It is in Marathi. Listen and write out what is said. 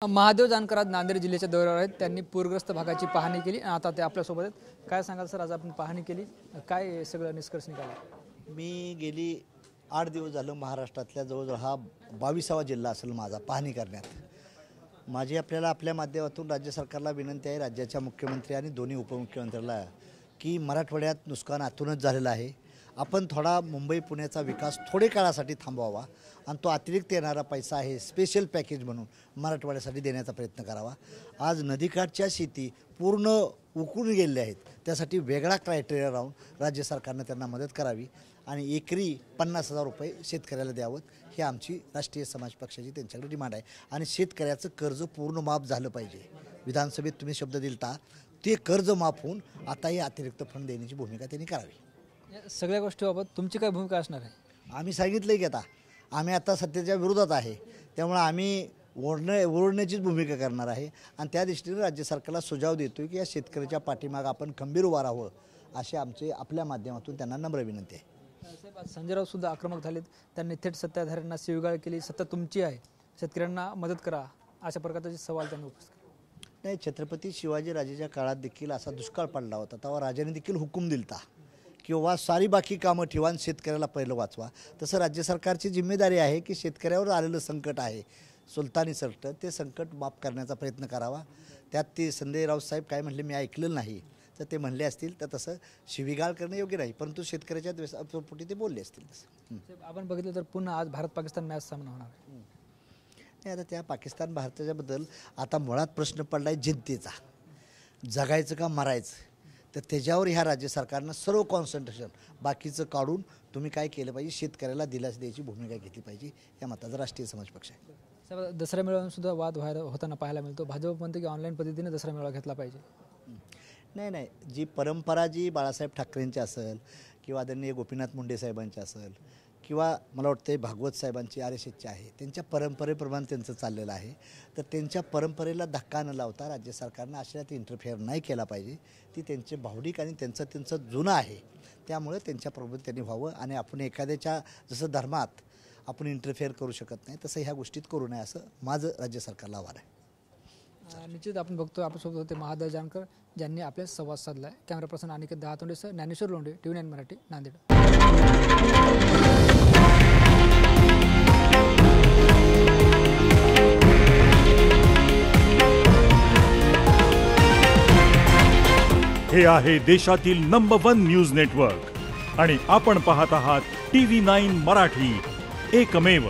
महादेव जानकर आज नांदेड जिल्ह्याच्या दौऱ्यावर आहेत। त्यांनी पूरग्रस्त भागाची पाहणी केली आणि आता ते आपल्या सोबत आहेत। काय सांगाल सर, आज आपण पाहणी केली, काय सगळं निष्कर्ष निघाला? मी गेली 8 दिवस झालं महाराष्ट्रातल्या जवळजवळ हा 22वा जिल्हा असेल माझा पाहणी करण्यात। माझी आपल्या माध्यमातून राज्य सरकारला विनंती आहे, राज्याच्या मुख्यमंत्री आणि दोन्ही उपमुख्यमंत्र्यांना, की मराठवाड्यात नुकसान आतूनच झालेलं आहे। आपण थोडा मुंबई पुण्याचा विकास थोडे काळासाठी थांबवावा आणि तो अतिरिक्त येणारा पैसा आहे स्पेशल पॅकेज म्हणून मराठवाड्यासाठी देण्याचा प्रयत्न करावा। आज नदीकाठच्या शेती पूर्ण उकळून गेलेल्या आहेत, त्यासाठी वेगळा क्रायटेरिया राहून राज्य सरकारने त्यांना मदत करावी आणि एकरी 50,000 रुपये शेतकऱ्याला द्यावं, ही आमची राष्ट्रीय समाज पक्षाची त्यांच्याकडे डिमांड आहे। आणि शेतकऱ्याचं कर्ज पूर्ण माफ झालं पाहिजे। विधानसभेत तुम्ही शब्द दिलता, ते कर्ज माफ होऊन आताही अतिरिक्त फंड देण्याची भूमिका त्यांनी करावी। सगळ्या गोष्टीबाबत तुमची काय भूमिका असणार आहे? आम्ही सांगितलं की आम्ही आता सत्तेच्या विरोधात आहे, त्यामुळे आम्ही ओरडण्याचीच भूमिका करणार आहे आणि त्या दृष्टीने राज्य सरकारला सुझाव देतो की या शेतकऱ्याच्या पाठीमागे आपण खंबीर उभा राहावं, असे आमचे आपल्या माध्यमातून त्यांना नम्र विनंती आहे। साहेब, संजय राऊत सुद्धा आक्रमक झालेत, त्यांनी थेट सत्ताधाऱ्यांना शिवीगाळ केली, सत्ता तुमची आहे, शेतकऱ्यांना मदत करा, अशा प्रकारचे सवाल त्यांनी उपस्थित केले। नाही, छत्रपती शिवाजीराजेच्या काळात देखील असा दुष्काळ पडला होता, तेव्हा राजाने देखील हुकूम दिलता किंवा सारी बाकी कामं ठेवा आणि शेतकऱ्याला पहिलं वाचवा। तसं राज्य सरकारची जिम्मेदारी आहे की शेतकऱ्यावर आलेलं संकट आहे सुलतानी संकट, ते संकट माफ करण्याचा प्रयत्न करावा। त्यात ते संजय राऊत साहेब काय म्हणले मी ऐकलेलं नाही, तर ते म्हणले असतील तर तसं शिवीगाळ करणं योग्य नाही, परंतु शेतकऱ्याच्या द्वेषापोटी ते बोलले असतील। आपण बघितलं तर पुन्हा आज भारत पाकिस्तान मॅच सामना होणार आहे। नाही, आता त्या पाकिस्तान भारताच्याबद्दल आता मुळात प्रश्न पडला आहे जनतेचा, जगायचं का मरायचं, तर त्याच्यावर ह्या राज्य सरकारनं सर्व कॉन्सन्ट्रेशन बाकीचं काढून तुम्ही काय केलं पाहिजे, शेतकऱ्याला दिलास द्यायची भूमिका घेतली पाहिजे, या मताचा राष्ट्रीय समाज पक्ष आहे। साहेब, दसरा मेळाव्यात सुद्धा वाद होताना पाहायला मिळतो, भाजप म्हणते की ऑनलाईन पद्धतीने दसरा मेळावा घेतला पाहिजे। नाही, जी परंपरा जी बाळासाहेब ठाकरेंची असेल किंवा आदरणीय गोपीनाथ मुंडे साहेबांची असेल किंवा मला वाटतं भागवत साहेबांची RSSची आहे, त्यांच्या परंपरेप्रमाणे त्यांचं चाललेलं आहे, तर त्यांच्या परंपरेला धक्का न लावता राज्य सरकारनं अशात इंटरफेअर नाही केला पाहिजे। ती त्यांचे भावनिक आणि त्यांचं जुनं आहे, त्यामुळे त्यांच्याप्रमाणे त्यांनी व्हावं आणि आपण एखाद्याच्या जसं धर्मात आपण इंटरफेअर करू शकत नाही, तसं ह्या गोष्टीत करू नये असं माझं राज्य सरकारला आव्हान आहे। निश्चित आपण बघतो, आपल्यासोबत होते महादेव जानकर, ज्यांनी आपल्या संवाद साधला आहे। कॅमेरा पर्सन अनिकेत दहातोंडेसह ज्ञानेश्वर लोंढे, TV9 मराठी, नांदेड। हे आहे देशातील नंबर 1 न्यूज नेटवर्क आणि आपण पाहत आहात TV9 मराठी, एकमेव।